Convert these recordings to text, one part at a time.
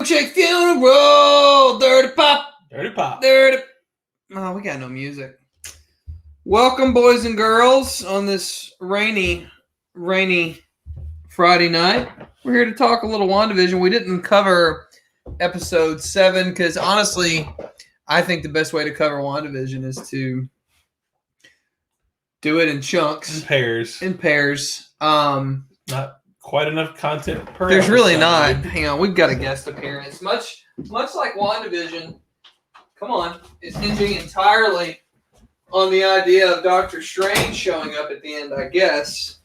check funeral. Dirty pop. Dirty pop. Dirty. Oh, we got no music. Welcome, boys and girls, on this rainy Friday night. We're here to talk a little WandaVision. We didn't cover episode 7 because honestly, I think the best way to cover WandaVision is to do it in chunks. In pairs. Not quite enough content per There's episode. really not. Hang on, we've got a guest appearance. Much like WandaVision, come on, it's hinging entirely on the idea of Doctor Strange showing up at the end, I guess.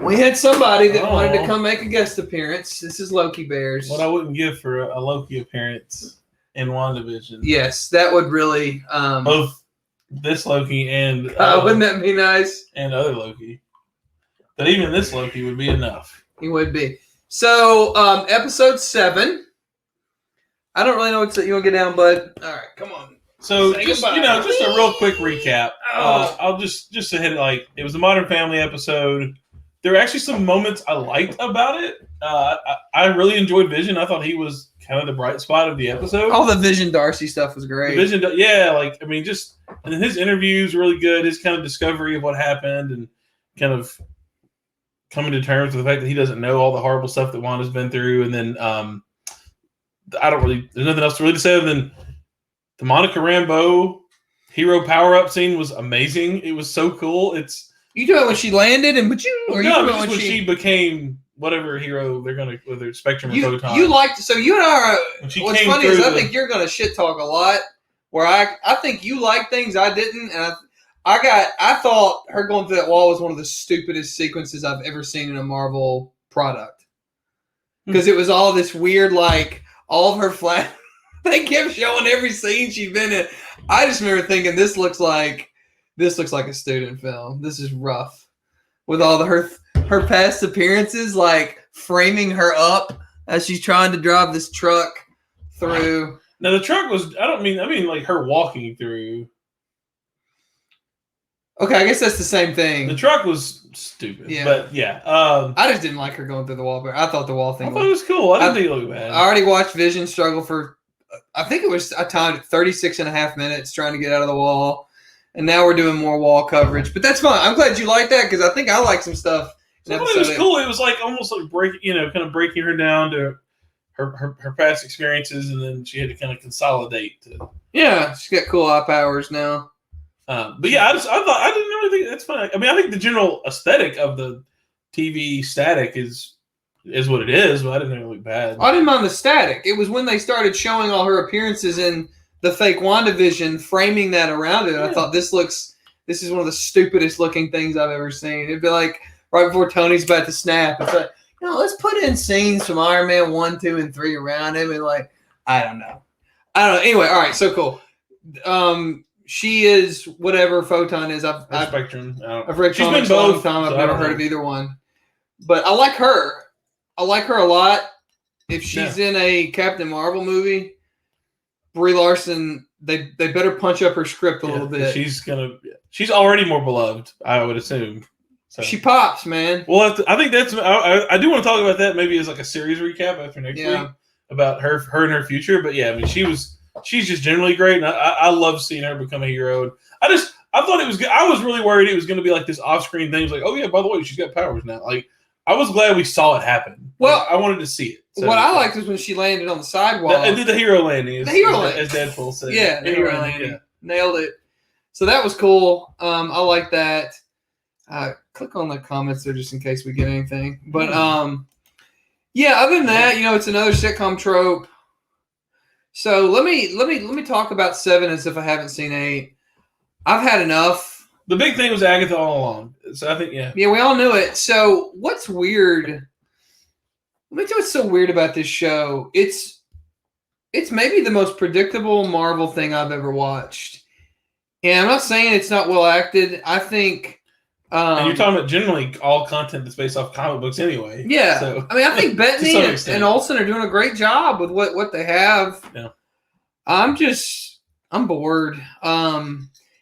We had somebody that wanted to come make a guest appearance. This is Loki Bears. What I wouldn't give for a Loki appearance in WandaVision. Yes, that would really... both this Loki and... wouldn't that be nice? And other Loki. But even this Loki would be enough. He would be. So, episode 7. I don't really know what you want to get down, bud. All right, come on. So, just a real quick recap. I'll just to hit it, like, it was a Modern Family episode. There were actually some moments I liked about it. I really enjoyed Vision. I thought he was kind of the bright spot of the episode. All the Vision Darcy stuff was great. And his interviews were really good. His kind of discovery of what happened and kind of coming to terms with the fact that he doesn't know all the horrible stuff that Wanda's been through. And then there's nothing else really to say other than the Monica Rambeau hero power-up scene was amazing. It was so cool. You talking about when she landed and when she became whatever hero they're gonna, whether it's Spectrum or Photon. You liked, so you and I are. What's funny is I think you're gonna shit talk a lot. Where I think you like things I didn't, and I thought her going through that wall was one of the stupidest sequences I've ever seen in a Marvel product. Because it was all this weird, like all of her flat. They kept showing every scene she'd been in. I just remember thinking, this looks like a student film. This is rough. With all her past appearances, like framing her up as she's trying to drive this truck through. Now the truck was, I mean like her walking through. Okay, I guess that's the same thing. The truck was stupid. Yeah. But yeah. I just didn't like her going through the wall, but I thought the wall thing it was cool. I didn't think it looked bad. I already watched Vision struggle for, I think it was, I timed it 36 and a half minutes trying to get out of the wall. And now we're doing more wall coverage. But that's fine. I'm glad you like that because I think I like some stuff. It was cool. It was like almost like kind of breaking her down to her past experiences, and then she had to kind of consolidate. Yeah, she's got cool eye powers now. But yeah, I didn't really think that's fine. I mean, I think the general aesthetic of the TV static is what it is, but I didn't think it looked bad. I didn't mind the static. It was when they started showing all her appearances in the fake WandaVision, framing that around it. Yeah. I thought this is one of the stupidest looking things I've ever seen. It'd be like right before Tony's about to snap. It's like, let's put in scenes from Iron Man 1, 2, and 3 around him, and like, I don't know. Anyway, all right, so cool. She is whatever Photon is. I've Spectrum. I've read comics a long time. I've never heard of either one, but I like her. I like her a lot. If she's in a Captain Marvel movie, Brie Larson, they better punch up her script a little bit. She's already more beloved, I would assume. So. She pops, man. Well, I think that's. I do want to talk about that maybe as like a series recap after next week about her and her future. But yeah, I mean, she's just generally great, and I love seeing her become a hero. And I thought it was good. I was really worried it was going to be like this off-screen thing. It was like, oh yeah, by the way, she's got powers now. Like, I was glad we saw it happen. Well, I wanted to see it. So, what I liked was when she landed on the sidewalk. And did the hero landing. As Deadpool said. Yeah, the hero landing. Yeah. Nailed it. So that was cool. I like that. Click on the comments there just in case we get anything. But yeah, other than that, it's another sitcom trope. So let me talk about 7 as if I haven't seen 8. I've had enough. The big thing was Agatha all along. So I think, yeah. Yeah, we all knew it. So what's weird? Let me tell you what's so weird about this show. It's maybe the most predictable Marvel thing I've ever watched. And I'm not saying it's not well acted. I think... and you're talking about generally all content that's based off comic books anyway. Yeah. So, I mean, I think Bettany and Olsen are doing a great job with what they have. Yeah. I'm bored.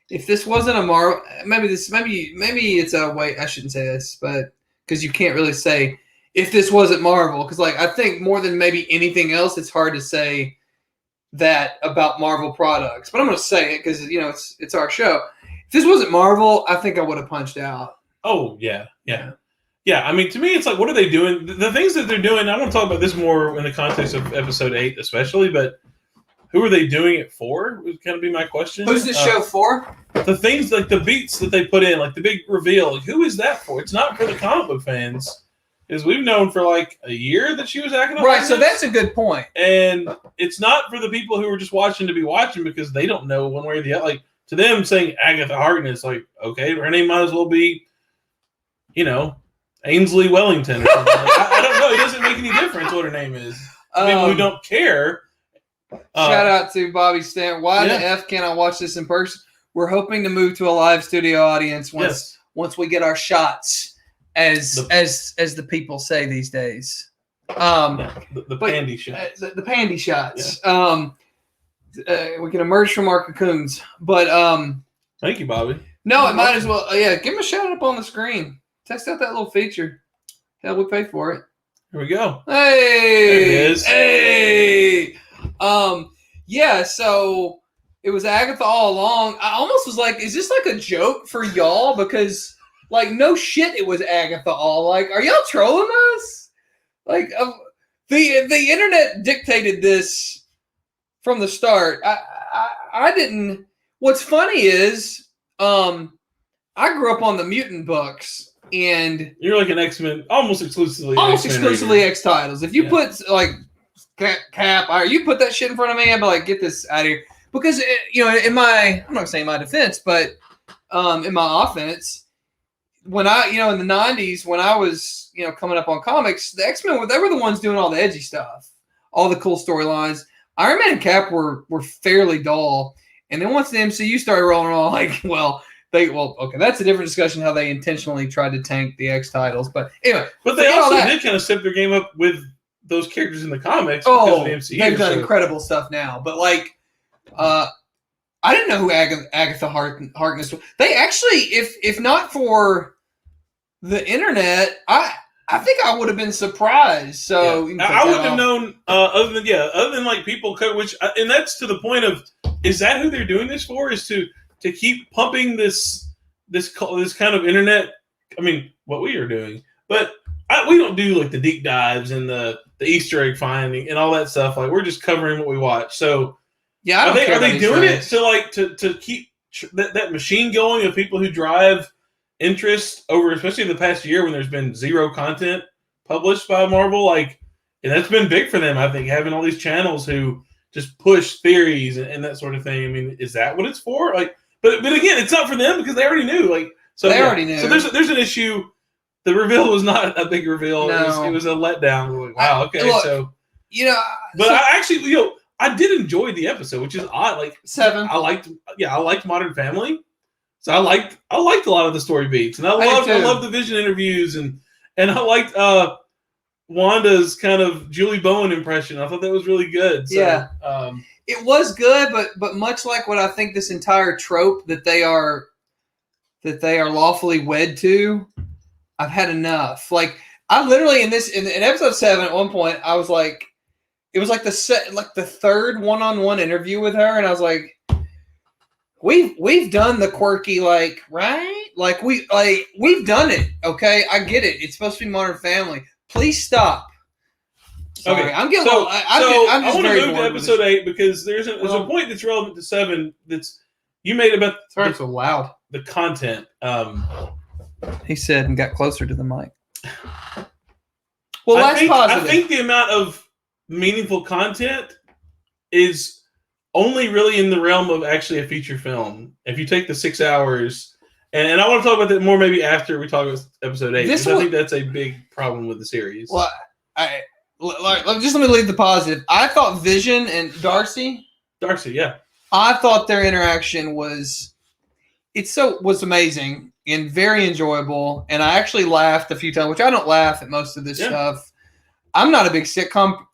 If this wasn't a Marvel, maybe it's a wait. I shouldn't say this, but because you can't really say if this wasn't Marvel, because like I think more than maybe anything else, it's hard to say that about Marvel products. But I'm going to say it because it's our show. If this wasn't Marvel, I think I would have punched out. Oh yeah. I mean, to me, it's like, what are they doing? The things that they're doing. I want to talk about this more in the context of episode 8, especially. But who are they doing it for? Would kind of be my question. Who's the show for? The things like the beats that they put in, like the big reveal. Like, who is that for? It's not for the comic book fans. Because we've known for like a year that she was acting right. So that's a good point. And it's not for the people who are just watching to be watching because they don't know one way or the other. Like, to them, saying Agatha Harkness, like, okay, her name might as well be, Ainsley Wellington or something. Like, I don't know. It doesn't make any difference what her name is. People who don't care. Shout out to Bobby Stan. Why the F can't I watch this in person? We're hoping to move to a live studio audience once we get our shots, as the people say these days. The pandy shots. The pandy shots. Yeah. We can emerge from our cocoons. But thank you, Bobby. No, it might as well. Give him a shout out up on the screen. Test out that little feature. Hell, we paid for it. Here we go. Hey, there it is. Hey. Yeah. So it was Agatha all along. I almost was like, is this like a joke for y'all? Because like, no shit, it was Agatha all. Like, are y'all trolling us? Like, the internet dictated this from the start. I didn't. What's funny is, I grew up on the Mutant books. And you're like an X-Men, almost exclusively X titles. If you put like Cap, or you put that shit in front of me, I'd be like, get this out of here. Because I'm not gonna say my defense, but in my offense, when I in the '90s when I was coming up on comics, the X-Men they were the ones doing all the edgy stuff, all the cool storylines. Iron Man and Cap were fairly dull, and then once the MCU started rolling on, like, okay, that's a different discussion. How they intentionally tried to tank the X titles, but anyway. But they also did kind of step their game up with those characters in the comics because of the MCU. They've done incredible stuff now. But like, I didn't know who Agatha Harkness was. They actually, if not for the internet, I think I would have been surprised. So I wouldn't have known other than like people, and that's to the point of, is that who they're doing this for? Is to keep pumping this kind of internet. I mean, what we are doing, but we don't do like the deep dives and the Easter egg finding and all that stuff. Like, we're just covering what we watch. So yeah, are they doing it to keep that machine going of people who drive interest over, especially in the past year when there's been zero content published by Marvel? Like, and that's been big for them. I think having all these channels who just push theories and that sort of thing. I mean, is that what it's for? Like. But again, it's not for them because they already knew. Like, so they already knew. So there's an issue. The reveal was not a big reveal. No. It was a letdown. We're like, wow, okay, look, so But I actually, I did enjoy the episode, which is odd. Like 7. I liked Modern Family, so I liked a lot of the story beats, and I loved the Vision interviews, and I liked Wanda's kind of Julie Bowen impression. I thought that was really good. So, yeah. It was good, but much like what I think this entire trope that they are lawfully wed to, I've had enough. Like, I literally in episode 7 at one point, I was like, it was like the third one-on-one interview with her, and I was like, we've done the quirky, like, right? Like we've done it. Okay, I get it. It's supposed to be Modern Family. Please stop. Sorry, okay, I'm getting. I want to move to episode 8 because there's a point that's relevant to 7 that's you made about. Sorry, so loud. The content. He said and got closer to the mic. Well, that's positive. I think the amount of meaningful content is only really in the realm of actually a feature film. If you take the 6 hours, and I want to talk about that more maybe after we talk about episode 8, because I think that's a big problem with the series. Well, let me leave the positive. I thought Vision and Darcy, yeah. I thought their interaction was amazing and very enjoyable. And I actually laughed a few times, which I don't laugh at most of this stuff. I'm not a big sitcom.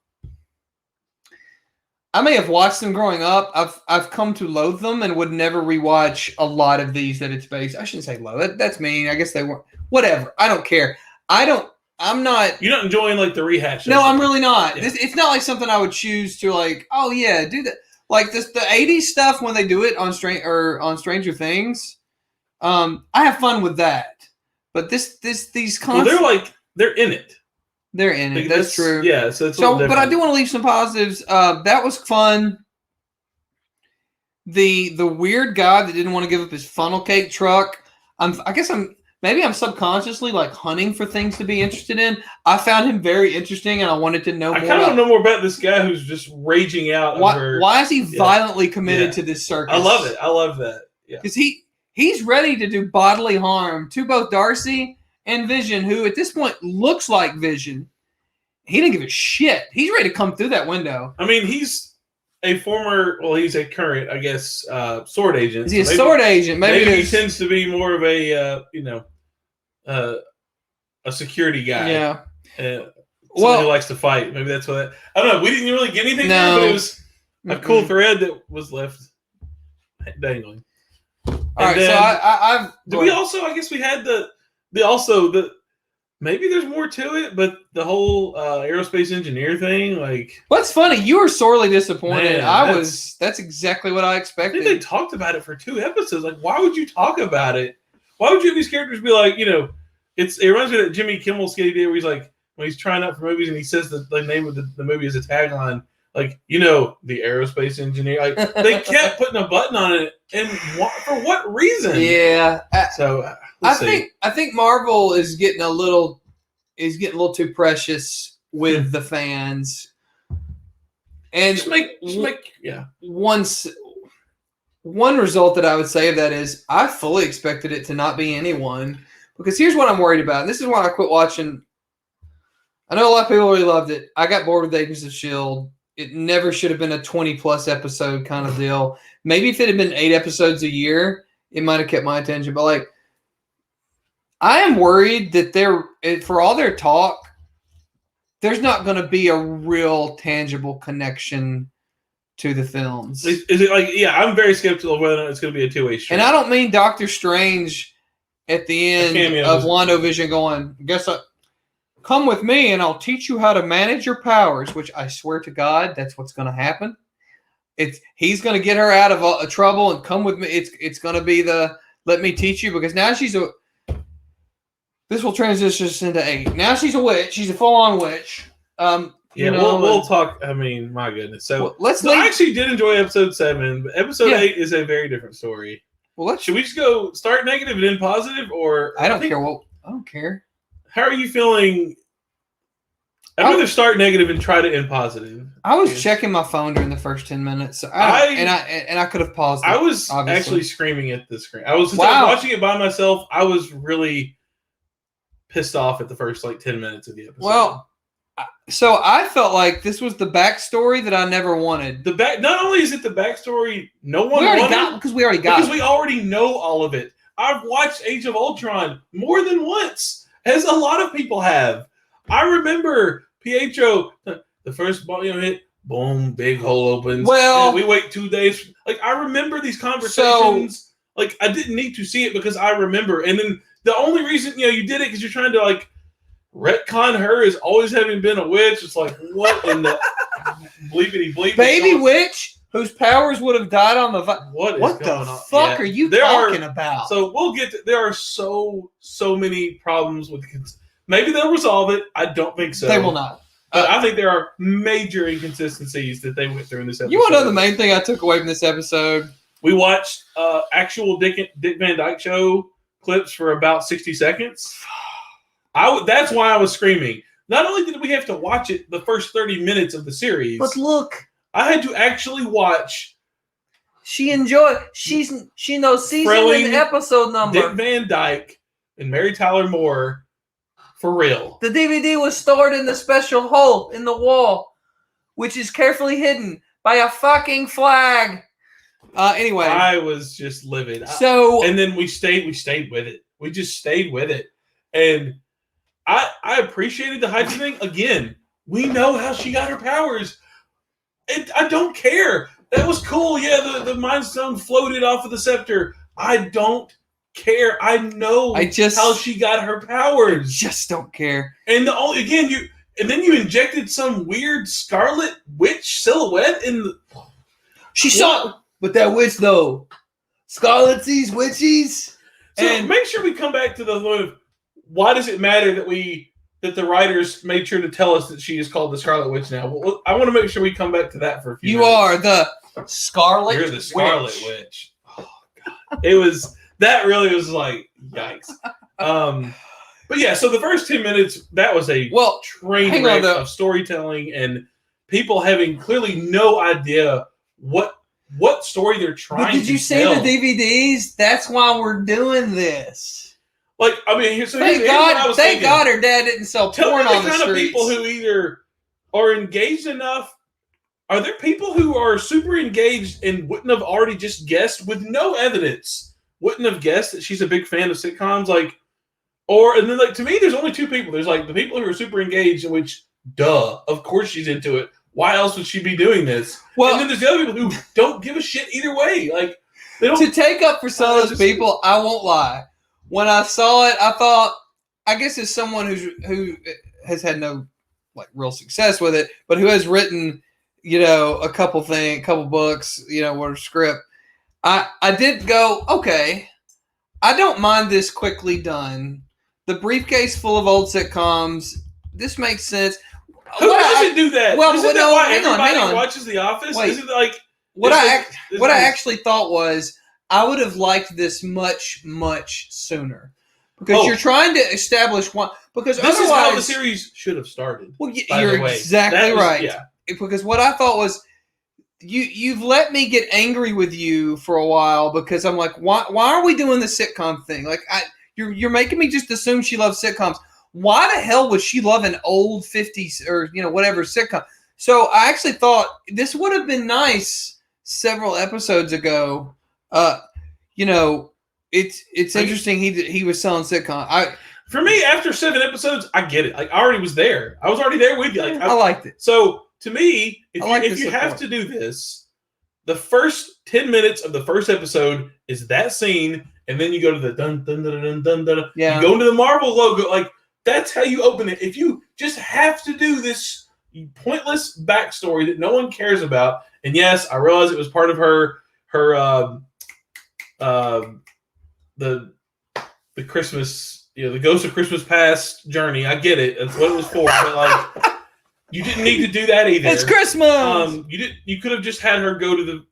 I may have watched them growing up. I've come to loathe them and would never rewatch a lot of these that it's based. I shouldn't say loathe. That's mean. I guess they were. Whatever. I don't care. I don't I'm not. You're not enjoying like the rehash. No, I'm really not. Yeah. It's not like something I would choose to like. Oh yeah, do that. Like the '80s stuff when they do it on Stranger Things. I have fun with that. But these concepts. Well, they're in it. They're in it. That's true. Yeah. So but I do want to leave some positives. That was fun. The weird guy that didn't want to give up his funnel cake truck. I guess I'm subconsciously like hunting for things to be interested in. I found him very interesting, and I wanted to know more. I kind of want to know more about this guy who's just raging out. Why is he violently committed to this circus? I love it. I love that. Yeah, because he's ready to do bodily harm to both Darcy and Vision, who at this point looks like Vision. He didn't give a shit. He's ready to come through that window. I mean, he's a he's a current, I guess, sword agent. Is he a sword agent? Maybe he tends to be more of a, a security guy. Yeah. Someone who likes to fight. Maybe that's what. I don't know. We didn't really get anything there, but it was a cool thread that was left dangling. All right. So we also? I guess we had the maybe there's more to it, but the whole aerospace engineer thing, like. What's funny? You were sorely disappointed. Man, that's exactly what I expected. I think they talked about it for 2 episodes. Like, why would you talk about it? Why would you have these characters be like, it reminds me of that Jimmy Kimmel skit he did where he's like, when he's trying out for movies and he says the name of the movie as a tagline, like, the aerospace engineer. Like, they kept putting a button on it, and for what reason? Yeah. I think Marvel is getting a little too precious with the fans. And one result that I would say of that is I fully expected it to not be anyone. Because here's what I'm worried about. And this is why I quit watching. I know a lot of people really loved it. I got bored with Agents of S.H.I.E.L.D. It never should have been a 20-plus episode kind of deal. Maybe if it had been 8 episodes a year, it might have kept my attention. But, like, I am worried that for all their talk, there's not going to be a real tangible connection to the films. Is it like, I'm very skeptical of whether or not it's going to be a 2-way street. And I don't mean Doctor Strange at the end of WandaVision going, come with me and I'll teach you how to manage your powers, which I swear to God, that's what's going to happen. He's going to get her out of a trouble and come with me. It's going to be let me teach you, because now this will transition us into 8. Now she's a witch. She's a full-on witch. We'll talk. I mean, my goodness. So I actually did enjoy episode 7, but episode 8 is a very different story. Well, should we just go start negative and end positive, or I don't care. Well, I don't care. How are you feeling? I'd rather start negative and try to end positive. I was checking my phone during the first 10 minutes, so I could have paused it. I was actually screaming at the screen. I was watching it by myself. I was really pissed off at the first 10 minutes of the episode. Well, so I felt like this was the backstory that I never wanted. Not only is it the backstory, no one wanted because we already got because we already know all of it. I've watched Age of Ultron more than once, as a lot of people have. I remember Pietro, the first ball hit, boom, big hole opens. Well, we wait 2 days. I remember these conversations. I didn't need to see it because I remember. And then the only reason you did it because you're trying to retcon her as always having been a witch. It's like, what in the bleepity bleep? Baby witch whose powers would have died on the what the fuck are you talking about? So we'll get to, there are so many problems with maybe they'll resolve it. I don't think so. They will not. But I think there are major inconsistencies that they went through in this episode. You want to know the main thing I took away from this episode? We watched actual Dick Van Dyke Show clips for about 60 seconds. That's why I was screaming. Not only did we have to watch it the first 30 minutes of the series, but look, I had to actually watch. She knows season and episode number. Dick Van Dyke and Mary Tyler Moore, for real. The DVD was stored in the special hole in the wall, which is carefully hidden by a fucking flag. Anyway, I was just livid. And then we stayed with it. We just stayed with it, and I appreciated the hype thing. Again, we know how she got her powers. I don't care. That was cool. Yeah, the Mind Stone floated off of the scepter. I don't care. I know how she got her powers. Just don't care. And then you injected some weird Scarlet Witch silhouette in the. She saw, but that witch though, Scarlet sees witches. So make sure we come back to the point of why does it matter that the writers made sure to tell us that she is called the Scarlet Witch now. Well, I want to make sure we come back to that for a few minutes. Are the Scarlet Witch. You're the Scarlet Witch. Oh, God. That really was like, yikes. But yeah, so the first 10 minutes, that was a train wreck of storytelling and people having clearly no idea what story they're trying to tell. Did you see the DVDs? That's why we're doing this. Like, I mean, thank God her dad didn't sell porn on the streets. Kind of people who either are engaged enough. Are there people who are super engaged and wouldn't have already just guessed with no evidence? Wouldn't have guessed that she's a big fan of sitcoms, and then to me, there's only two people. There's the people who are super engaged, in which, of course she's into it. Why else would she be doing this? Well, and then there's the other people who don't give a shit either way. They don't. To take up for some of those people, I won't lie. When I saw it, I thought, I guess as someone who has had no real success with it, but who has written, a couple books, or a script, I did go, okay, I don't mind this quickly done. The briefcase full of old sitcoms. This makes sense. Who doesn't do that? Well, isn't that why hang on. watches The Office? Wait, isn't it what I actually thought was I would have liked this much, much sooner because you're trying to establish one. Because this is how the series should have started. Well, you're exactly right. Yeah. Because what I thought was you've let me get angry with you for a while because I'm like, why are we doing the sitcom thing? You're making me just assume she loves sitcoms. Why the hell would she love an old 50s or whatever sitcom? So I actually thought this would have been nice several episodes ago. It's interesting he was selling sitcom. For me, after 7 episodes, I get it. I already was there. I was already there with you. I liked it. So to me, if you have to do this, the first 10 minutes of the first episode is that scene, and then you go to the dun dun dun dun dun dun. You go into the Marvel logo. That's how you open it. If you just have to do this pointless backstory that no one cares about, and yes, I realize it was part of her the Christmas, the Ghost of Christmas Past journey. I get it. That's what it was for. But you didn't need to do that either. It's Christmas. You could have just had her go to the.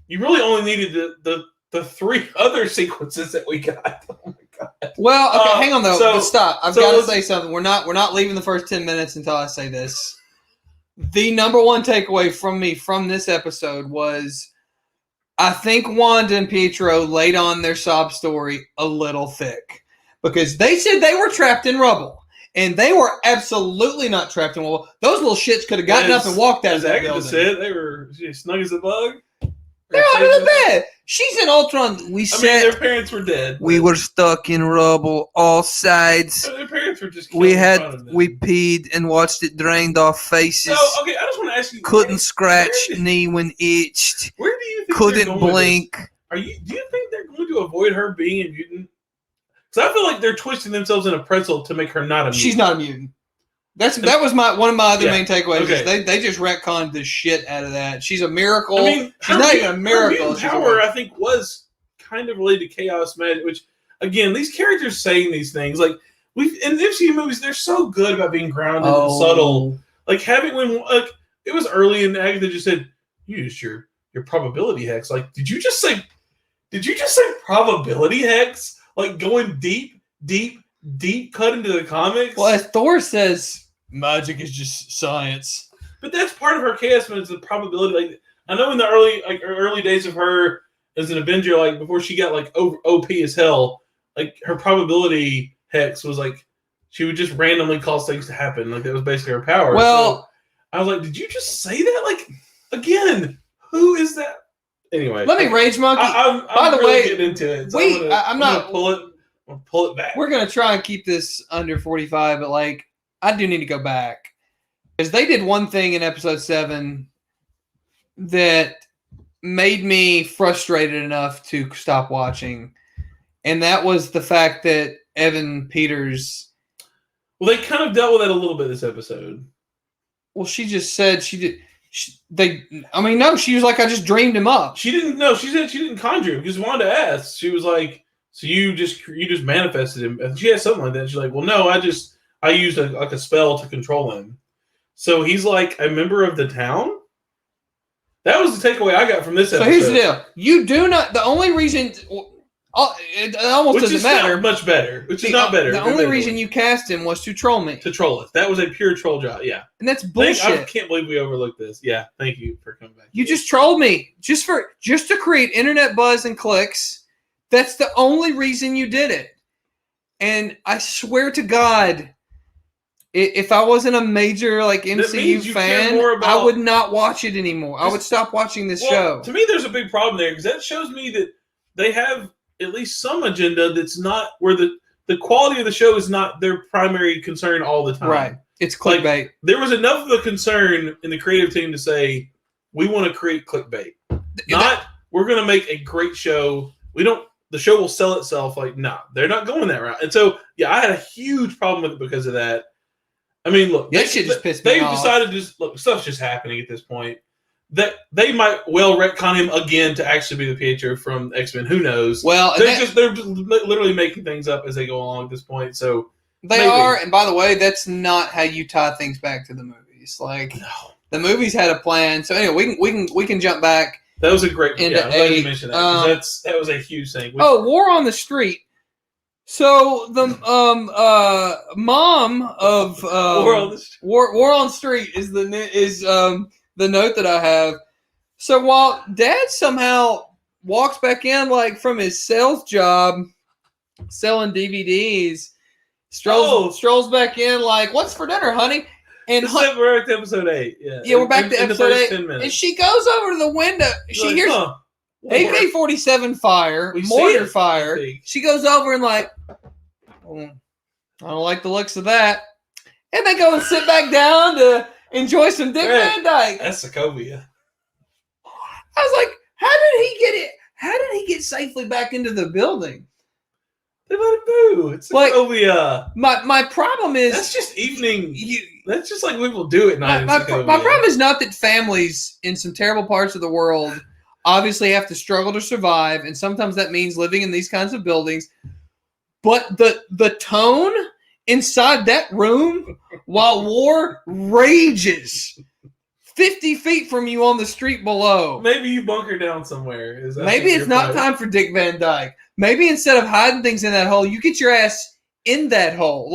You really only needed the 3 other sequences that we got. Oh my God. Well, okay, hang on though. But stop. I've got to say something. We're not leaving the first 10 minutes until I say this. The number one takeaway from me from this episode was I think Wanda and Pietro laid on their sob story a little thick because they said they were trapped in rubble. And they were absolutely not trapped in rubble. Those little shits could have gotten up and walked out of that building. Said they were snug as a bug. They're under the bed. She's in Ultron. Their parents were dead. We were stuck in rubble, all sides. Their parents were just. We peed and watched it drained off faces. So, okay, I just want to ask you. Couldn't scratch knee when itched. Where do you think couldn't blink? Do you think they're going to avoid her being a mutant? Because I feel like they're twisting themselves in a pretzel to make her not a mutant. She's not a mutant. That was one of my other main takeaways. Okay. They just retconned the shit out of that. She's a miracle. She's not even a miracle. Her power, I think, was kind of related to chaos magic. Which, again, these characters saying these things in the MCU movies, they're so good about being grounded and subtle. It was early, and Agatha just said, "Use your probability hex." Did you just say probability hex? Going deep cut into the comics. Well, as Thor says, magic is just science. But that's part of her chaos, but it's the probability. I know in the early days of her as an Avenger, before she got OP as hell, her probability hex was she would just randomly cause things to happen. That was basically her power. Well, so I was like, did you just say that? Again, who is that? Anyway, let me rage monkey. I'm By the really way, getting into it. So I'm not pull it back. We're going to try and keep this under 45, but I do need to go back because they did one thing in episode 7 that made me frustrated enough to stop watching. And that was the fact that Evan Peters. Well, they kind of dealt with that a little bit this episode. Well, she just said she did. No, she was like, I just dreamed him up. She didn't. No, she said she didn't conjure him because Wanda asked. She was like, "So you just manifested him?" And she had something like that. She's like, "Well, no, I used a spell to control him." So he's like a member of the town. That was the takeaway I got from this episode. So here's the deal: you do not. The only reason. It almost doesn't matter. Much better. Which is not better. The only reason you cast him was to troll me. To troll us. That was a pure troll job. Yeah. And that's bullshit. I can't believe we overlooked this. Yeah. Thank you for coming back. You just trolled me just to create internet buzz and clicks. That's the only reason you did it. And I swear to God, if I wasn't a major MCU fan, I would not watch it anymore. I would stop watching this show. To me, there's a big problem there because that shows me that they have at least some agenda that's not where the quality of the show is not their primary concern all the time. Right. It's clickbait. There was enough of a concern in the creative team to say, we want to create clickbait. We're going to make a great show. The show will sell itself. They're not going that route. And so, yeah, I had a huge problem with it because of that. I mean, look, that shit just pissed me off. They've decided stuff's just happening at this point. That they might well retcon him again to actually be the Pietro from X-Men. Who knows? Well, they're just literally making things up as they go along at this point. So they are. And by the way, that's not how you tie things back to the movies. The movies had a plan. So anyway, we can jump back. That was a great. I'm glad you mentioned that. That was a huge thing. War on the Street. So the mom of War on the Street is the note that I have. So while Dad somehow walks back in from his sales job, selling DVDs, strolls back in what's for dinner, honey? And we're at episode 8. Yeah, we're back to episode 8. And she goes over to the window. She hears AK-47 fire, mortar fire. She goes over and I don't like the looks of that. And they go and sit back down to enjoy some Dick Van Dyke. That's Sokovia. I was like, how did he get it? How did he get safely back into the building? They let him move. It's Sokovia. My problem is that's just evening. That's just like people do at night. My problem is not that families in some terrible parts of the world obviously have to struggle to survive, and sometimes that means living in these kinds of buildings. But the tone inside that room while war rages 50 feet from you on the street below. Maybe you bunker down somewhere. Maybe it's not time for Dick Van Dyke. Maybe instead of hiding things in that hole, you get your ass in that hole,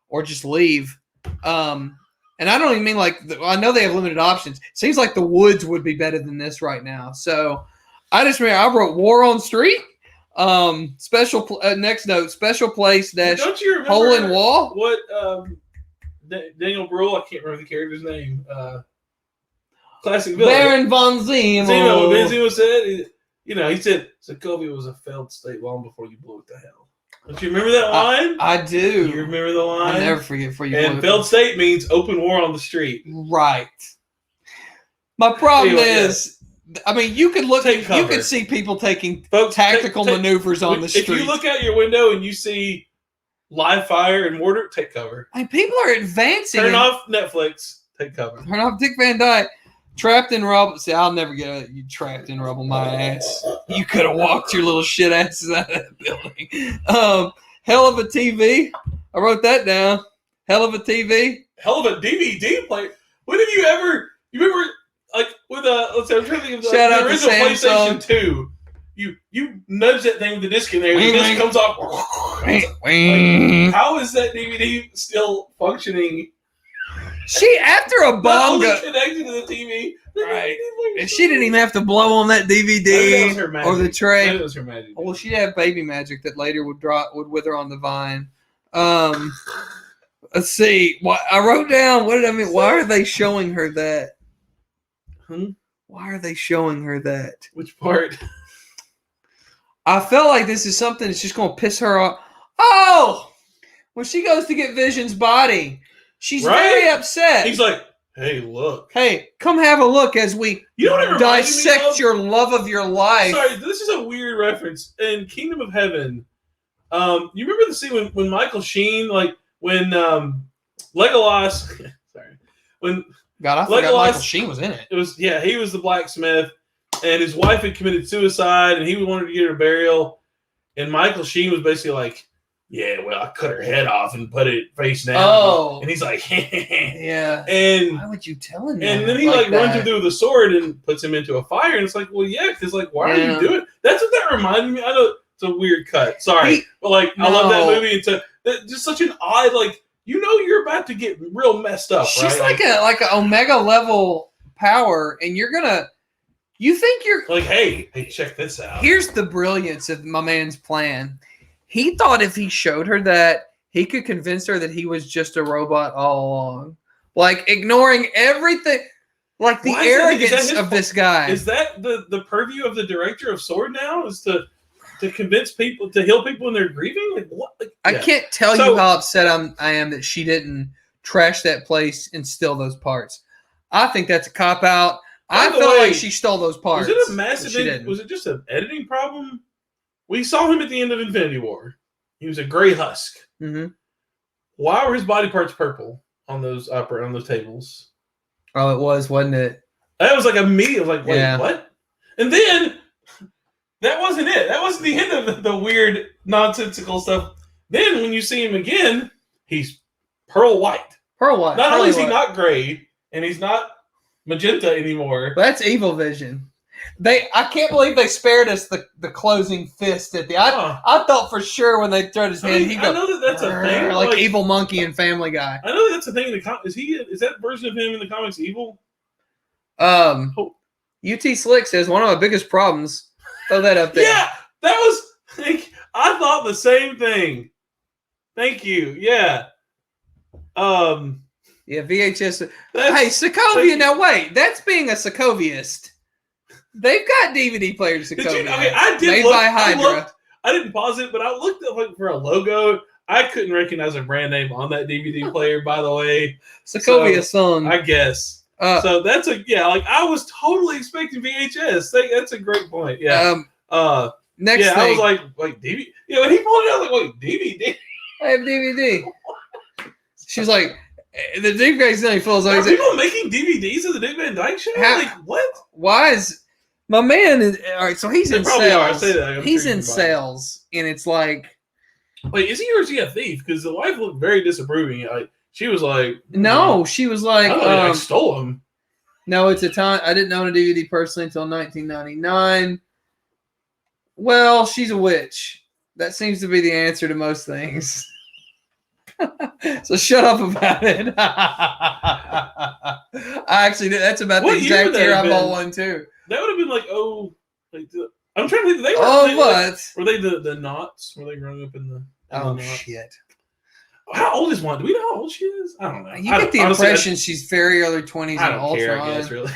or just leave. And I don't even mean I know they have limited options. Seems like the woods would be better than this right now. So I wrote War on Street. Special next note, special place dash don't you remember hole in wall. What Daniel Bruhl, I can't remember the character's name. Classic villain. Baron von Zemo. Zemo said, he said Sokovia was a failed state long before you blew it to hell. Don't you remember that line? I do. You remember the line? I never forget for you. And failed state means open war on the street. Right. My problem is, you could you could see people taking tactical maneuvers on the street. If you look out your window and you see live fire and mortar, take cover. People are advancing. Turn off Netflix. Take cover. Turn off Dick Van Dyke. Trapped in rubble. See, I'll never get you trapped in rubble, my ass. You could have walked your little shit asses out of that building. Hell of a TV. I wrote that down. Hell of a TV. Hell of a DVD player. When have you ever? You remember with let's say I'm trying to think of the original PlayStation 2. You nudge that thing with the disc in there, and the disc comes off. How is that DVD still functioning? After a bomb connected to the TV, right? And she didn't even have to blow on that DVD or the tray. That was her magic. Well, she'd have baby magic that later would wither on the vine. Let's see. I wrote down. What did I mean? Why are they showing her that? Why are they showing her that? Which part? I felt like this is something that's just going to piss her off. Oh, when she goes to get Vision's body. She's very upset. He's like, Hey, look. Hey, come have a look as we dissect your love of your life. Sorry, this is a weird reference. In Kingdom of Heaven, you remember the scene when Michael Sheen, like when Legolas, sorry, when God, I forgot Michael Sheen was in it. It was he was the blacksmith, and his wife had committed suicide, and he wanted to get her burial, and Michael Sheen was basically like, yeah, well, I cut her head off and put it face down. Oh. And he's like, yeah. And why would you tell him that? And then he runs him through the sword and puts him into a fire. And it's like, well, yeah, because why are you doing it? That's what that reminded me. I know it's a weird cut. Sorry. But I love that movie. It's just such an odd, you're about to get real messed up. She's right? like an Omega level power, and you think you're like, hey, check this out. Here's the brilliance of my man's plan. He thought if he showed her that, he could convince her that he was just a robot all along. Like, ignoring everything. Like, the arrogance of this guy. Is that the purview of the director of Sword now? Is to convince people, to heal people when they're grieving? Like, what? I can't tell you how upset I am that she didn't trash that place and steal those parts. I think that's a cop-out. I feel like she stole those parts. Was it a massive... Was it just an editing problem? We saw him at the end of Infinity War. He was a gray husk. Mm-hmm. Why were his body parts purple on those tables? Oh, it was, wasn't it? That was like immediate. Like, wait, what? And then that wasn't it. That wasn't the end of the weird nonsensical stuff. Then when you see him again, he's pearl white. Pearl white. Not only is he not gray, and he's not magenta anymore. That's evil vision. I can't believe they spared us the closing fist at the. I thought for sure when they threw his hand, I know that's a thing, like Evil Monkey and Family Guy. I know that's a thing in the comics. Is that version of him in the comics evil? UT Slick says one of my biggest problems. Throw that up there. Yeah, that was. I thought the same thing. Thank you. Yeah. Yeah, VHS. Hey, Sokovia. Now wait, that's being a Sokoviist. They've got DVD players. Sokovia. I did made look, by Hydra. I didn't pause it, but I looked at for a logo. I couldn't recognize a brand name on that DVD player. By the way, Sokovia song. I guess. So that's I was totally expecting VHS. That's a great point. Yeah. Next thing. I was like DVD. Yeah, when he pulled it out, I was like, wait, DVD. I have DVD. She's like, the Dick Van Dyke Falls. Are people making DVDs of the Dick Van Dyke Show? What? Why is my man? All right, so he's in sales. He's in sales, and it's like, wait, is he or is he a thief? Because the wife looked very disapproving. She was like, no, she was like, I stole him. No, it's a time I didn't own a DVD personally until 1999. Well, she's a witch. That seems to be the answer to most things. So shut up about it. That's about the exact year I bought one too. That would have been I'm trying to think. Were they the knots? Were they growing up in the? Oh shit! How old is Wanda? Do we know how old she is? I don't know. You get the impression she's very early 20s. I don't care. I guess really.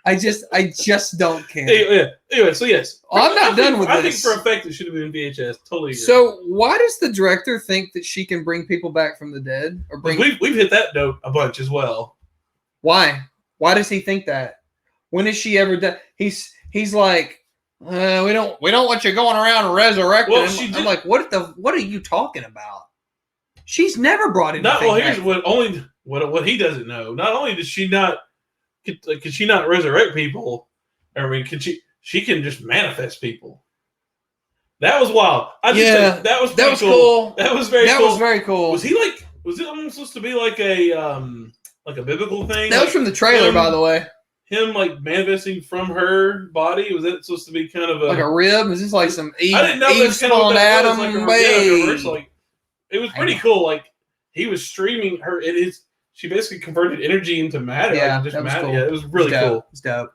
I just don't care. Anyway, so yes. I'm not done with this. I think for a fact it should have been VHS. Totally agree. So why does the director think that she can bring people back from the dead? Or we've hit that note a bunch as well. Why? Why does he think that? When has she ever done? He's like, we don't want you going around resurrecting. Well, I'm like, what are you talking about? She's never brought anything. Here's what he doesn't know. Not only does she not. Could she not resurrect people? I mean, she can just manifest people. That was wild. That was cool. That was very cool. Was it almost supposed to be like a biblical thing? That was from the trailer, by the way. Him manifesting from her body? Was that supposed to be kind of like a rib? Is this like some Eve? I didn't know Eve spawned Adam. It was pretty cool. He was streaming her. She basically converted energy into matter. Yeah, that was cool. Yeah, it was really cool. It's dope.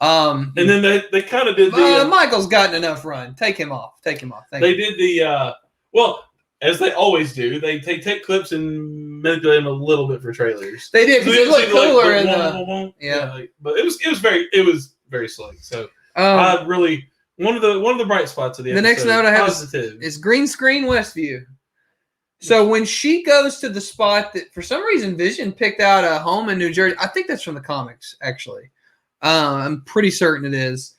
And then they kind of did Michael's gotten enough run. Take him off. Did the as they always do. They take clips and manipulate them a little bit for trailers. They did because it looked cooler in but it was very slick. So I really one of the bright spots of the episode. Next note I have is green screen Westview. So when she goes to the spot that for some reason Vision picked out a home in New Jersey, I think that's from the comics, actually. I'm pretty certain it is.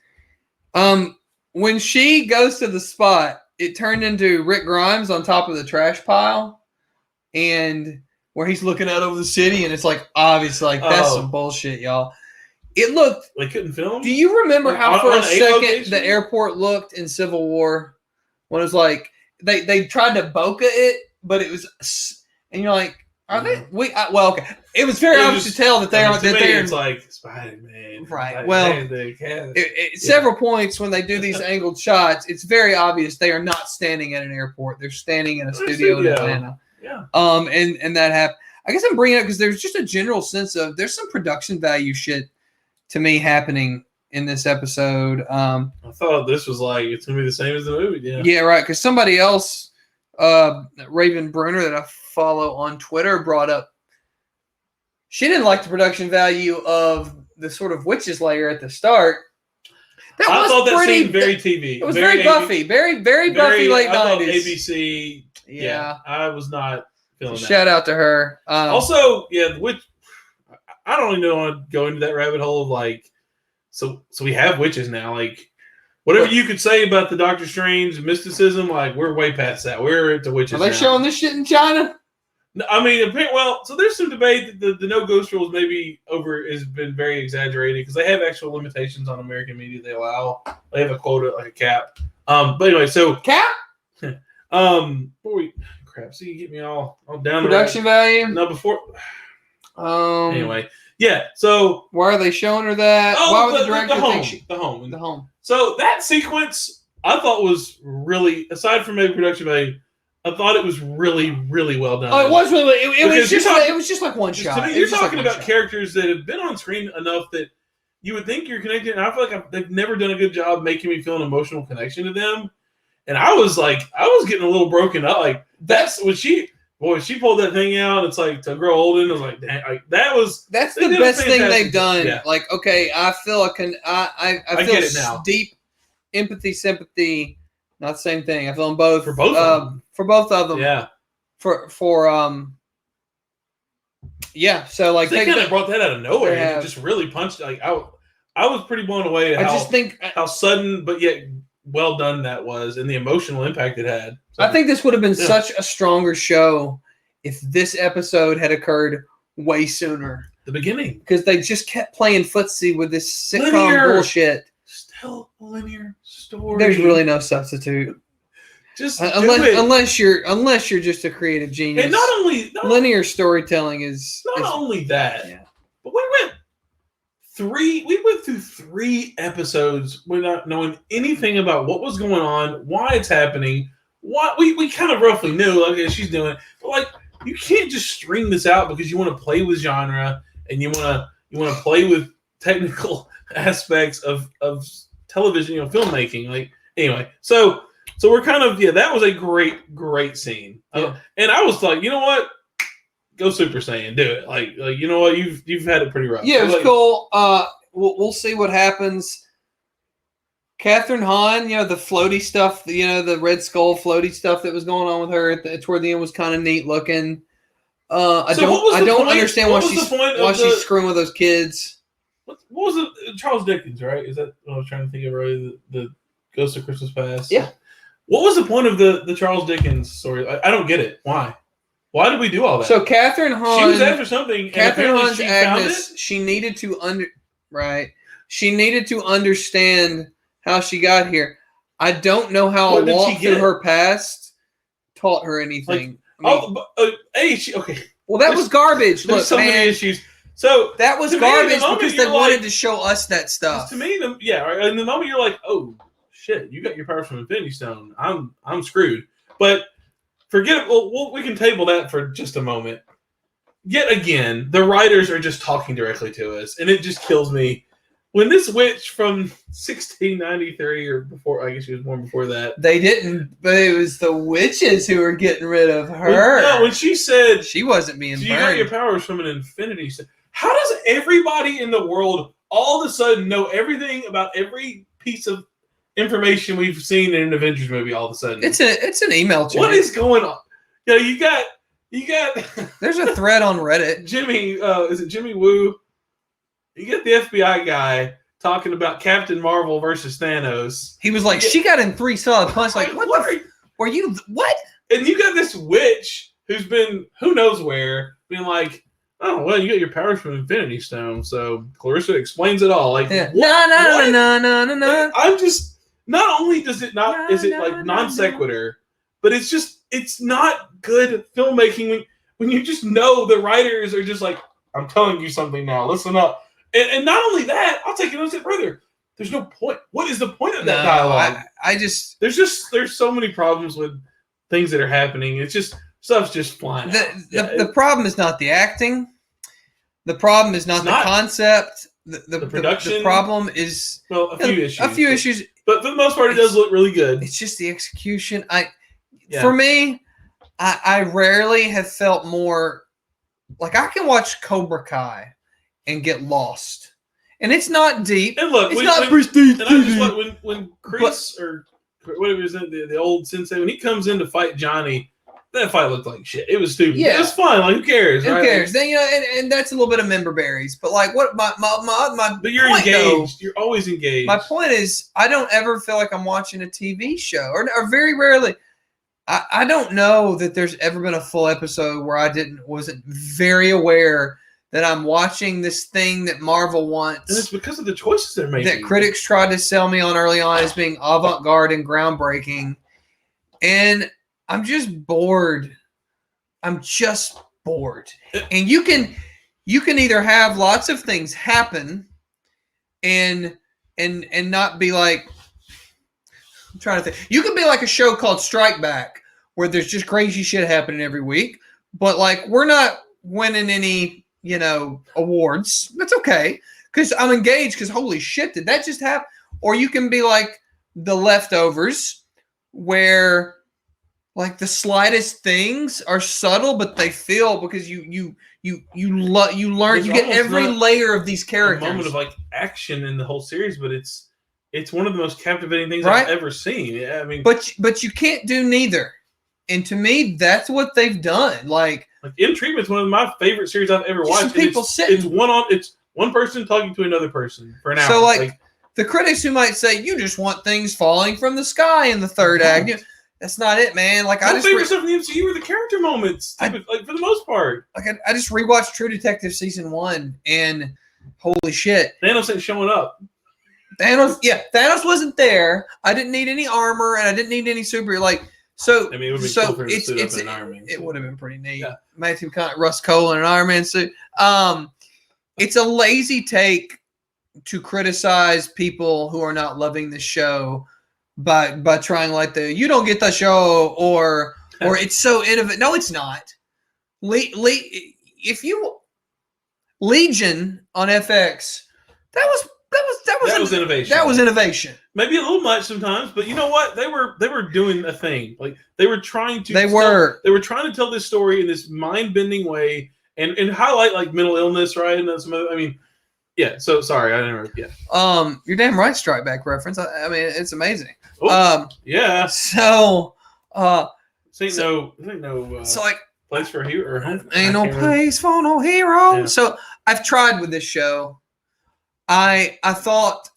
When she goes to the spot, it turned into Rick Grimes on top of the trash pile, and where he's looking out over the city, and it's like obviously like that's some bullshit, y'all. It looked. They couldn't film. Do you remember how for a second the airport looked in Civil War when it was like they tried to bokeh it, but it was, and you're like, are they? Well, okay. It was very obvious to tell that they aren't. That they're. It's like Spider-Man, right? Well, several points when they do these angled shots, it's very obvious they are not standing at an airport. They're standing in a studio in Atlanta. Yeah. And that happened. I guess I'm bringing it up because there's just a general sense of there's some production value shit to me happening in this episode. I thought this was like it's gonna be the same as the movie. Yeah, right. Because somebody else, Raven Bruner, that I follow on Twitter, brought up. She didn't like the production value of the sort of witches layer at the start. I thought that seemed very TV. It was very Buffy, very Buffy late 90s. ABC. Yeah, I was not feeling that. Shout out to her. Also, witch. I don't even want to go into that rabbit hole of like, so we have witches now. Like, whatever you could say about the Doctor Strange mysticism, like we're way past that. We're at the witches. Are they showing this shit in China? I mean, well, so there's some debate that the no ghost rules maybe has been very exaggerated because they have actual limitations on American media. They have a quota, like a cap. But anyway, so cap. Crap. So you get me all down. Production value. No, before. Anyway, yeah. So why are they showing her that? Why would the director think the home? The home. So that sequence I thought was really, aside from maybe production value, I thought it was really, really well done. Oh, it was really. It was just like one shot. To me, you're talking about characters that have been on screen enough that you would think you're connected, and I feel like they've never done a good job making me feel an emotional connection to them. And I was getting a little broken up. Like that's when she pulled that thing out. It's like to grow old in. I was like, dang, that's the best thing they've done. Yeah. Like, okay, I feel I feel get it now. Deep empathy, sympathy. Not the same thing. I feel them both for both of them. For both of them. Yeah. Yeah. So like they kind of brought that out of nowhere. And it just really punched. Like I was pretty blown away at how sudden but yet well done that was, and the emotional impact it had. So, I think this would have been such a stronger show if this episode had occurred way sooner. The beginning, because they just kept playing footsie with this sitcom bullshit. Still a linear story. There's really no substitute. Just unless you're just a creative genius. And not only linear storytelling is only that. Yeah. But we went through 3 episodes without knowing anything about what was going on, why it's happening. What we kind of roughly knew, okay, she's doing it, but like you can't just string this out because you want to play with genre and you want to play with technical aspects of television, filmmaking. Like anyway, so we're kind of that was a great scene, and I was like, you know what, go Super Saiyan, do it. Like you know what, you've had it pretty rough. Yeah, it was cool. We'll see what happens. Catherine Hahn, the floaty stuff, the Red Skull floaty stuff that was going on with her toward the end was kind of neat looking. I don't understand why she's screwing with those kids. What was it? Charles Dickens, right? Is that what I was trying to think of? Right, the Ghost of Christmas Past. Yeah. What was the point of the Charles Dickens story? I don't get it. Why? Why did we do all that? So Catherine Hahn, she was after something. Catherine Hahn's Agnes. She needed to She needed to understand how she got here. I don't know how a walk through her past taught her anything. Okay. Well, that was garbage. Look, so many issues. So that was garbage because they wanted to show us that stuff. To me, right? In the moment you're like, oh shit, you got your powers from Infinity Stone. I'm screwed. But forget it. Well, we can table that for just a moment. Yet again, the writers are just talking directly to us, and it just kills me. When this witch from 1693 or before, I guess she was born before that. They didn't, but it was the witches who were getting rid of her. When she said she wasn't being burned. You got your powers from an infinity stone. How does everybody in the world all of a sudden know everything about every piece of information we've seen in an Avengers movie all of a sudden? It's an email chain. What is going on? you got. There's a thread on Reddit. Jimmy, is it Jimmy Woo? You get the FBI guy talking about Captain Marvel versus Thanos. He was like, she got in 3 solid punches. Like, were you what? And you got this witch who's been who knows where, being like, oh well, you got your powers from Infinity Stone, so Clarissa explains it all. Like, no. I'm just not only does it not is it like non sequitur, but it's not good filmmaking when you just know the writers are just like, I'm telling you something now, listen up. And not only that, I'll take it a step further. There's no point. What is the point of that dialogue? There's so many problems with things that are happening. It's just stuff's just flying. The problem is not the acting. The problem is not the concept. The production. The problem is a few issues. But for the most part, it does look really good. It's just the execution. For me, I rarely have felt more like I can watch Cobra Kai and get lost, and it's not deep. And look, it's not prestige. And I just like when Chris or whatever his name, the old sensei, when he comes in to fight Johnny, that fight looked like shit. It was stupid. Yeah, it was fun. Like, who cares? Who cares? Then and that's a little bit of member berries. But like, what my but you're engaged. You're always engaged. My point is, I don't ever feel like I'm watching a TV show, or very rarely. I don't know that there's ever been a full episode where I wasn't very aware that I'm watching this thing that Marvel wants. And it's because of the choices they're making. That critics tried to sell me on early on as being avant-garde and groundbreaking. And I'm just bored. I'm just bored. And you can either have lots of things happen and not be like, I'm trying to think. You could be like a show called Strike Back where there's just crazy shit happening every week, but like we're not winning any awards. That's okay because I'm engaged because holy shit, did that just happen? Or you can be like The Leftovers where like the slightest things are subtle, but they feel because you learn, you get every layer of these characters. A moment of like action in the whole series, but it's one of the most captivating things I've ever seen. Yeah, I mean, but you can't do neither. And to me, that's what they've done. Like In Treatment's one of my favorite series I've ever watched. People it's one person talking to another person for an hour. So like the critics who might say you just want things falling from the sky in the third act. That's not it, man. Like my favorite stuff in the MCU were the character moments. Like for the most part. Like I just rewatched True Detective season 1 and holy shit. Thanos ain't showing up. Thanos wasn't there. I didn't need any armor and I didn't need any super So I mean, it would be cool for him to suit up in an Iron Man. It would have been pretty neat. Yeah. Matthew Russ Cole in an Iron Man suit. It's a lazy take to criticize people who are not loving the show by trying like you don't get the show or it's so innovative. No, it's not. If you Legion on FX, that was innovation. That was innovation. Maybe a little much sometimes, but you know what? They were doing a thing. Like they were trying to. They were trying to tell this story in this mind-bending way and highlight like mental illness, right? And some other. I mean, yeah. So sorry, I didn't. Yeah. You're damn right. Strike Back reference. I mean, it's amazing. Oh, yeah. So. This ain't no. So like. Place for a hero. Ain't no place for no hero. Yeah. So I've tried with this show. I thought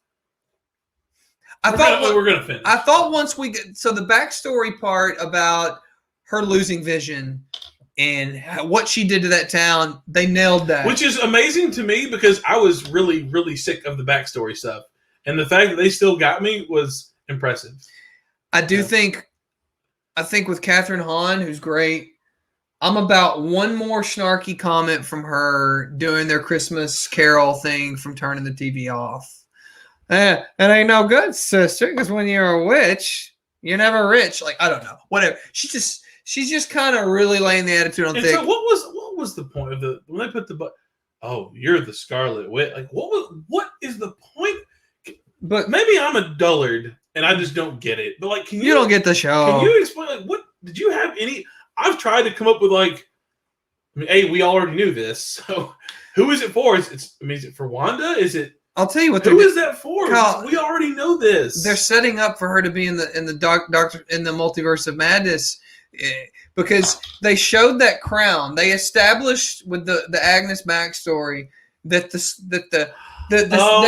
we're gonna finish. I thought once we get the backstory part about her losing vision and what she did to that town, they nailed that. Which is amazing to me because I was really, really sick of the backstory stuff, and the fact that they still got me was impressive. I think with Catherine Hahn, who's great. I'm about one more snarky comment from her doing their Christmas Carol thing from turning the TV off. It ain't no good, sister, because when you're a witch, you're never rich. Like, I don't know. Whatever. She's just kind of really laying the attitude on thick. So what was the point of when they put you're the Scarlet Witch. Like what is the point? But maybe I'm a dullard and I just don't get it. But like you don't get the show. Can you explain like what did you have any I've tried to come up with we already knew this. So who is it for? Is it for Wanda? Is it? I'll tell you what. Who is that for? Kyle, we already know this. They're setting up for her to be in the Doctor in the Multiverse of Madness. because they showed that crown. They established with the Agnes backstory that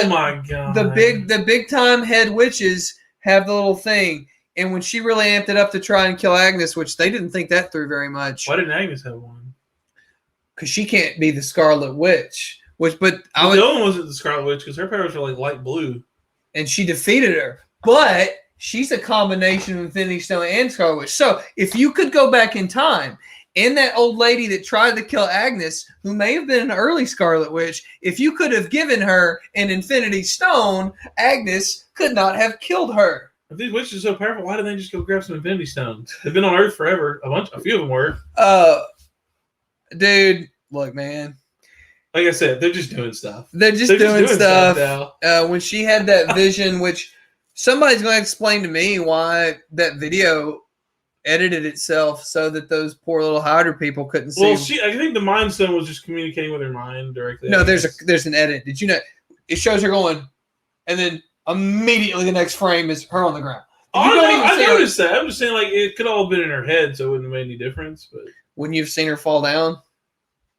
my god, the big time head witches have the little thing. And when she really amped it up to try and kill Agnes, which they didn't think that through very much. Why didn't Agnes have one? Because she can't be the Scarlet Witch. The other one wasn't the Scarlet Witch because her powers were like light blue. And she defeated her. But she's a combination of Infinity Stone and Scarlet Witch. So if you could go back in time, and that old lady that tried to kill Agnes, who may have been an early Scarlet Witch, if you could have given her an Infinity Stone, Agnes could not have killed her. If these witches are so powerful, why didn't they just go grab some Infinity Stones? They've been on Earth forever. A few of them were. Dude, look, man. Like I said, they're just doing stuff. They're just doing stuff. When she had that vision, which somebody's going to explain to me why that video edited itself so that those poor little Hydra people couldn't see. Well, I think the Mind Stone was just communicating with her mind directly. No, there's an edit. Did you know? It shows her going, and then immediately the next frame is her on the ground. I noticed that. I'm just saying, like, it could all have been in her head, so it wouldn't have made any difference. But wouldn't you have seen her fall down?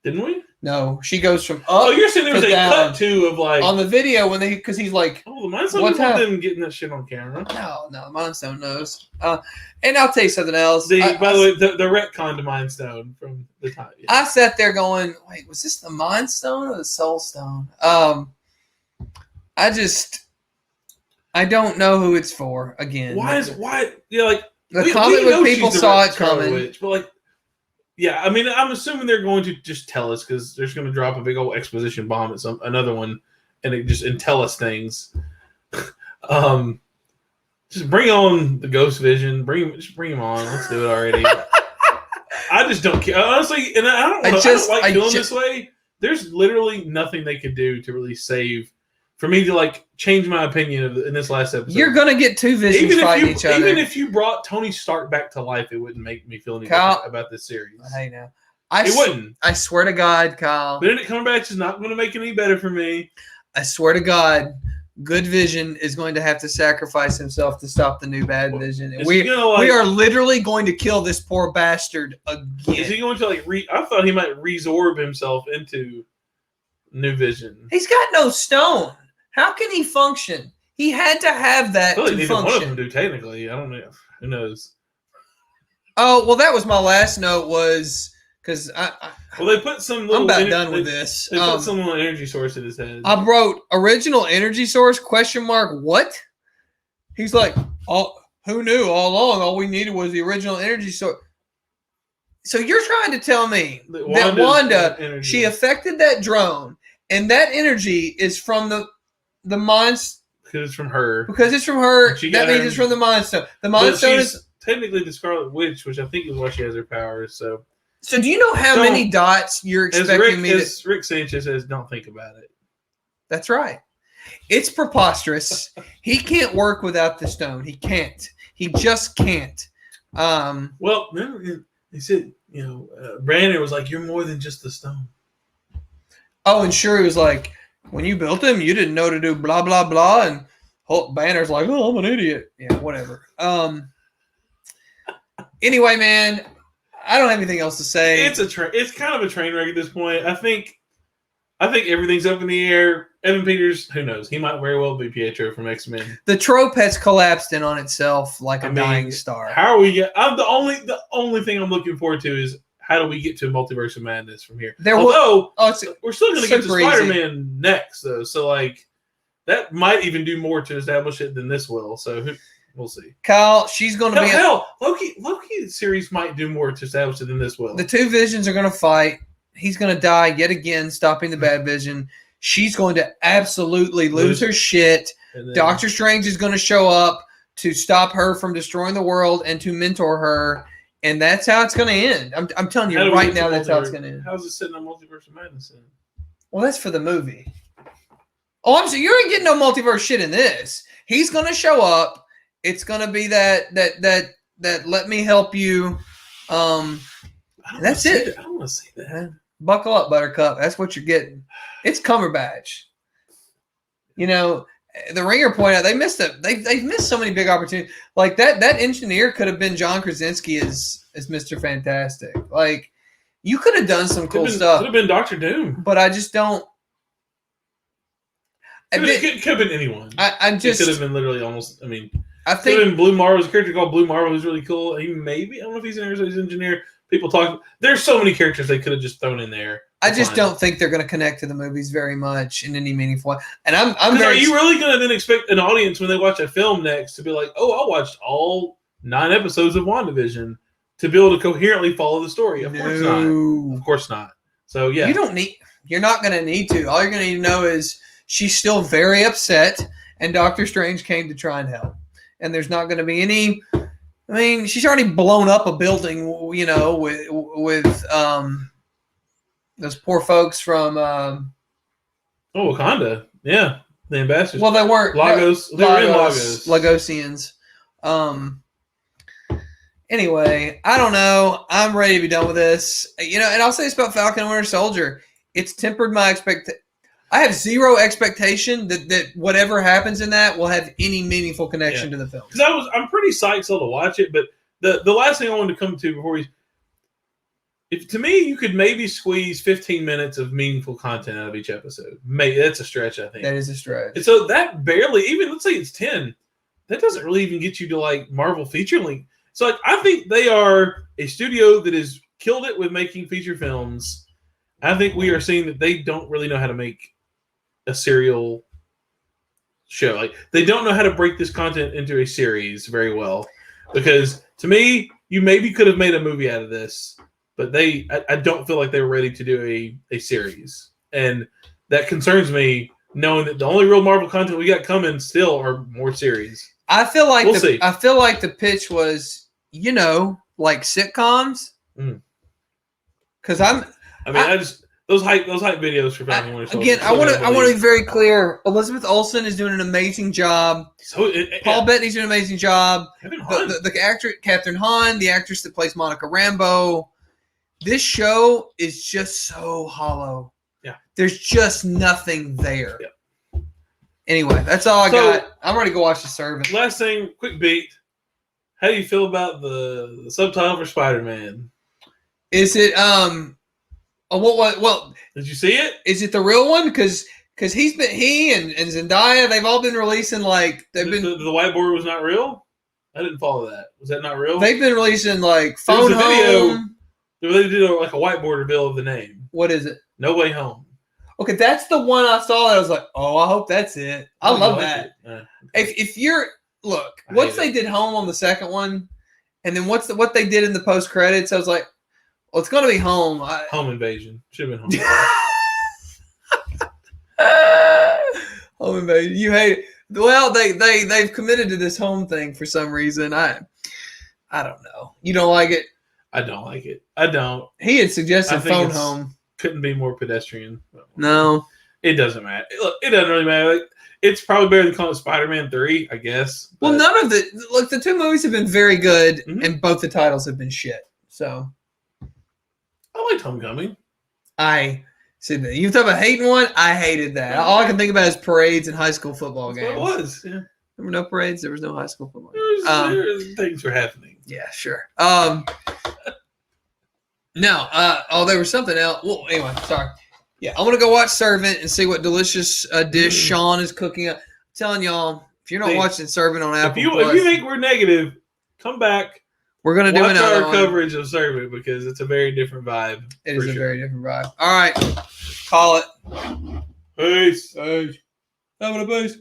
Didn't we? No, she goes from up. Oh, you're saying there was a down. cut too of like on the video because he's like, oh, the Mind Stone didn't getting that shit on camera. No, the Mind Stone knows. And I'll tell you something else. By the way, the retcon to Mind Stone from the time. Yeah. I sat there going, wait, was this the Mind Stone or the Soul Stone? I don't know who it's for. Again, why? Yeah, like the comic book people saw it coming, Witch, but like. Yeah, I mean, I'm assuming they're going to just tell us because they're just going to drop a big old exposition bomb at another one, and tell us things. Just bring on the Ghost Vision. Just bring him on. Let's do it already. I just don't care, honestly, and I don't like feeling this way. There's literally nothing they could do to really save. For me to like change my opinion in this last episode, you're gonna get two visions fighting each other. Even if you brought Tony Stark back to life, it wouldn't make me feel any different about this series. Hey, now it wouldn't. I swear to God, Kyle. Benedict Cumberbatch is not going to make it any better for me. I swear to God, Good Vision is going to have to sacrifice himself to stop the new Bad Vision. And we are literally going to kill this poor bastard again. Is he going to I thought he might resorb himself into New Vision. He's got no stone. How can he function? He had to have that to function. One of them do technically. I don't know. Who knows? Oh well, that was my last note. Was because they put some. I'm about done with this. They put some little energy source in his head. I wrote original energy source ? What? He's like, oh, who knew all along? All we needed was the original energy source. So you're trying to tell me that Wanda, she affected that drone, and that energy is from the Mind. Because it's from her. Because it's from her. That means it's from the Mind Stone. The Mind Stone is technically the Scarlet Witch, which I think is why she has her powers. So do you know how many dots you're expecting me to? As Rick Sanchez says, don't think about it. That's right. It's preposterous. He can't work without the stone. He can't. He just can't. Well, he said, Brandon was like, "You're more than just the stone." Oh, and Shuri was like, when you built him, you didn't know to do blah, blah, blah. And Banner's like, oh, I'm an idiot. Yeah, whatever. Anyway, man, I don't have anything else to say. It's kind of a train wreck at this point. I think everything's up in the air. Evan Peters, who knows? He might very well be Pietro from X-Men. The trope has collapsed in on itself like a dying star. How are we the only thing I'm looking forward to is how do we get to Multiverse of Madness from here? We're still going to get to Spider-Man next, though. So, that might even do more to establish it than this will. So, we'll see. Kyle, she's going to be... Loki series might do more to establish it than this will. The two Visions are going to fight. He's going to die yet again, stopping the Bad Vision. She's going to absolutely lose her shit. Doctor Strange is going to show up to stop her from destroying the world and to mentor her. And that's how it's going to end. I'm telling you right now, that's how it's going to end. How's it sitting on Multiverse of Madness then? Well, that's for the movie. Oh, I'm sorry. You ain't getting no multiverse shit in this. He's going to show up. It's going to be that let me help you. That's it. I don't want to see that. Buckle up, Buttercup. That's what you're getting. It's Cumberbatch. the Ringer pointed out, they missed it. They've missed so many big opportunities. Like that engineer could have been John Krasinski as Mr. Fantastic. Like you could have done some cool stuff. Could have been Dr. Doom. But I just don't. It could have been anyone. It could have been literally almost. I mean, I think could have been Blue Marvel. There's a character called Blue Marvel who's really cool. He maybe I don't know if he's an aerospace engineer. People talk. There's so many characters they could have just thrown in there. I just don't think they're going to connect to the movies very much in any meaningful way. And I'm very. Are you really going to then expect an audience when they watch a film next to be like, "Oh, I watched all 9 episodes of WandaVision," to be able to coherently follow the story? Of course not. Of course not. So yeah, you're not going to need to. All you're going to need to know is she's still very upset, and Doctor Strange came to try and help. And there's not going to be any. I mean, she's already blown up a building, you know, with those poor folks from Wakanda. Yeah, the ambassadors. Well, they weren't Lagos. They were in Lagos. Lagosians. Anyway, I don't know. I'm ready to be done with this. You know, and I'll say this about Falcon and Winter Soldier. It's tempered my expectation. I have zero expectation that whatever happens in that will have any meaningful connection to the film. Because I'm pretty psyched still to watch it, but the last thing I wanted to come to before to me, you could maybe squeeze 15 minutes of meaningful content out of each episode. Maybe that's a stretch, I think. That is a stretch. And so that barely, even let's say it's 10, that doesn't really even get you to like Marvel feature length. So like, I think they are a studio that has killed it with making feature films. I think we are seeing that they don't really know how to make a serial show. Like they don't know how to break this content into a series very well. Because to me, you maybe could have made a movie out of this, but I don't feel like they were ready to do a series. And that concerns me, knowing that the only real Marvel content we got coming still are more series. I feel like I feel like the pitch was, you know, like sitcoms. Because those hype videos for Falcon and Winter Soldier. Again, I want to be very clear. Elizabeth Olsen is doing an amazing job. Paul Bettany's doing an amazing job. The actress Kathryn Hahn, the actress that plays Monica Rambeau. This show is just so hollow. Yeah, there's just nothing there. Yeah. Anyway, that's all I got. I'm ready to go watch The Servant. Last thing, quick beat. How do you feel about the subtitle for Spider-Man? Is it Well, did you see it? Is it the real one? Because he and Zendaya, they've all been releasing the whiteboard was not real. I didn't follow that. Was that not real? They've been releasing Phone Home. Video. They did a whiteboard reveal of the name. What is it? No Way Home. Okay, that's the one I saw. That I was like, oh, I hope that's it. I love that. If you're once they did Home on the second one, and then what they did in the post credits, I was like, well, it's gonna be Home. Home Invasion should have been Home. Home Invasion. You hate it. Well, they've committed to this Home thing for some reason. I don't know. You don't like it? I don't like it. I don't. He had suggested Phone Home. Couldn't be more pedestrian. No. It doesn't matter. Look, it doesn't really matter. It's probably better than calling it Spider-Man 3, I guess. Well, none of the two movies have been very good, and both the titles have been shit. So I liked Homecoming. I see that. You talk about hating one? I hated that. All I can think about is parades and high school football games. It was, yeah. There were no parades. There was no high school football games. Things were happening. Yeah, sure. There was something else. Well, anyway, sorry. Yeah, I want to go watch Servant and see what delicious dish Sean is cooking up. I'm telling y'all, if you're not watching Servant on Apple if you think we're negative, come back. We're going to do another our coverage of Servant because it's a very different vibe. It is a very different vibe. All right. Call it. Peace. Peace. Have a peace.